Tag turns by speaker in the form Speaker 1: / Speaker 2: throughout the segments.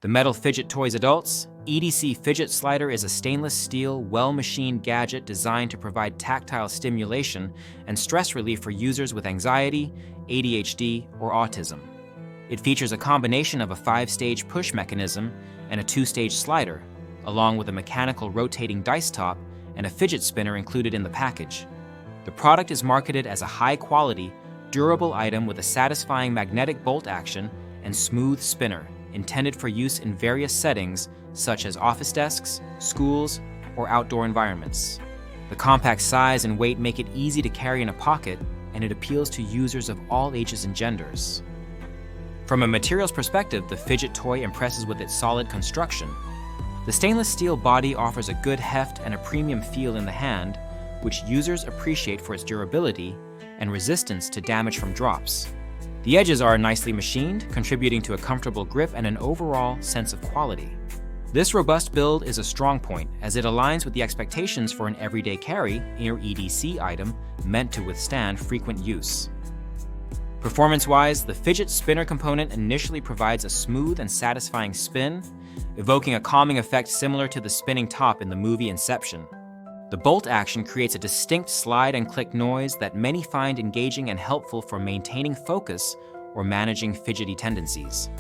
Speaker 1: The Metal Fidget Toys Adults EDC Fidget Slider is a stainless steel, well-machined gadget designed to provide tactile stimulation and stress relief for users with anxiety, ADHD, or autism. It features a combination of a 5-stage push mechanism and a 2-stage slider, along with a mechanical rotating dice top and a fidget spinner included in the package. The product is marketed as a high-quality, durable item with a satisfying magnetic bolt action and smooth spinner, intended for use in various settings such as office desks, schools, or outdoor environments. The compact size and weight make it easy to carry in a pocket, and it appeals to users of all ages and genders. From a materials perspective, the fidget toy impresses with its solid construction. The stainless steel body offers a good heft and a premium feel in the hand, which users appreciate for its durability and resistance to damage from drops. The edges are nicely machined, contributing to a comfortable grip and an overall sense of quality. This robust build is a strong point, as it aligns with the expectations for an everyday carry or EDC item meant to withstand frequent use. Performance-wise, the fidget spinner component initially provides a smooth and satisfying spin, evoking a calming effect similar to the spinning top in the movie Inception. The bolt action creates a distinct slide and click noise that many find engaging and helpful for maintaining focus or managing fidgety tendencies.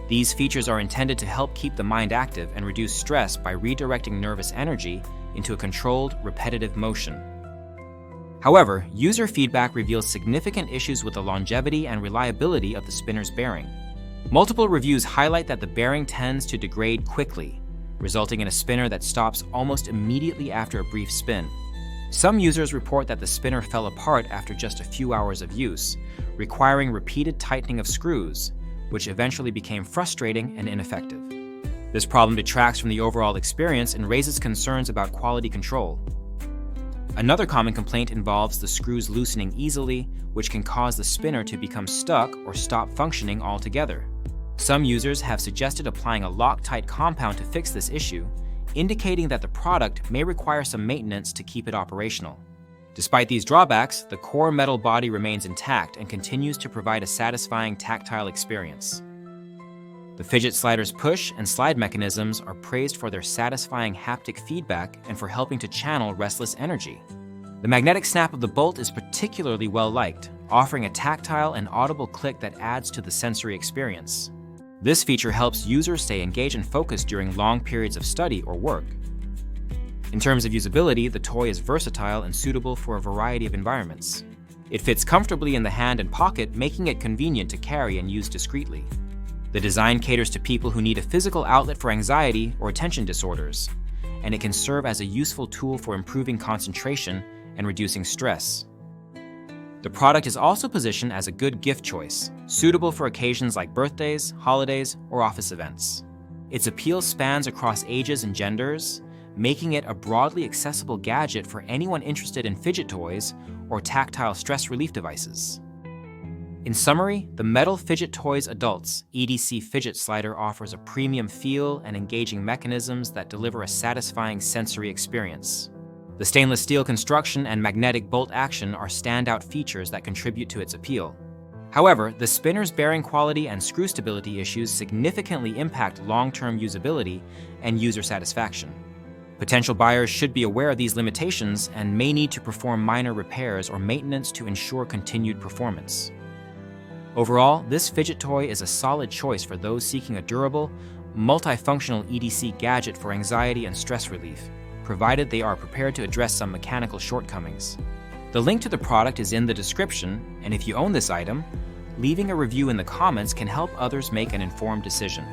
Speaker 1: These features are intended to help keep the mind active and reduce stress by redirecting nervous energy into a controlled, repetitive motion. However, user feedback reveals significant issues with the longevity and reliability of the spinner's bearing. Multiple reviews highlight that the bearing tends to degrade quickly, resulting in a spinner that stops almost immediately after a brief spin. Some users report that the spinner fell apart after just a few hours of use, requiring repeated tightening of screws, which eventually became frustrating and ineffective. This problem detracts from the overall experience and raises concerns about quality control. Another common complaint involves the screws loosening easily, which can cause the spinner to become stuck or stop functioning altogether. Some users have suggested applying a Loctite compound to fix this issue, indicating that the product may require some maintenance to keep it operational. Despite these drawbacks, the core metal body remains intact and continues to provide a satisfying tactile experience. The fidget slider's push and slide mechanisms are praised for their satisfying haptic feedback and for helping to channel restless energy. The magnetic snap of the bolt is particularly well-liked, offering a tactile and audible click that adds to the sensory experience. This feature helps users stay engaged and focused during long periods of study or work. In terms of usability, the toy is versatile and suitable for a variety of environments. It fits comfortably in the hand and pocket, making it convenient to carry and use discreetly. The design caters to people who need a physical outlet for anxiety or attention disorders, and it can serve as a useful tool for improving concentration and reducing stress. The product is also positioned as a good gift choice, suitable for occasions like birthdays, holidays, or office events. Its appeal spans across ages and genders, making it a broadly accessible gadget for anyone interested in fidget toys or tactile stress relief devices. In summary, the Metal Fidget Toys Adults EDC Fidget Slider offers a premium feel and engaging mechanisms that deliver a satisfying sensory experience. The stainless steel construction and magnetic bolt action are standout features that contribute to its appeal. However, the spinner's bearing quality and screw stability issues significantly impact long-term usability and user satisfaction. Potential buyers should be aware of these limitations and may need to perform minor repairs or maintenance to ensure continued performance. Overall, this fidget toy is a solid choice for those seeking a durable, multifunctional EDC gadget for anxiety and stress relief, provided they are prepared to address some mechanical shortcomings. The link to the product is in the description, and if you own this item, leaving a review in the comments can help others make an informed decision.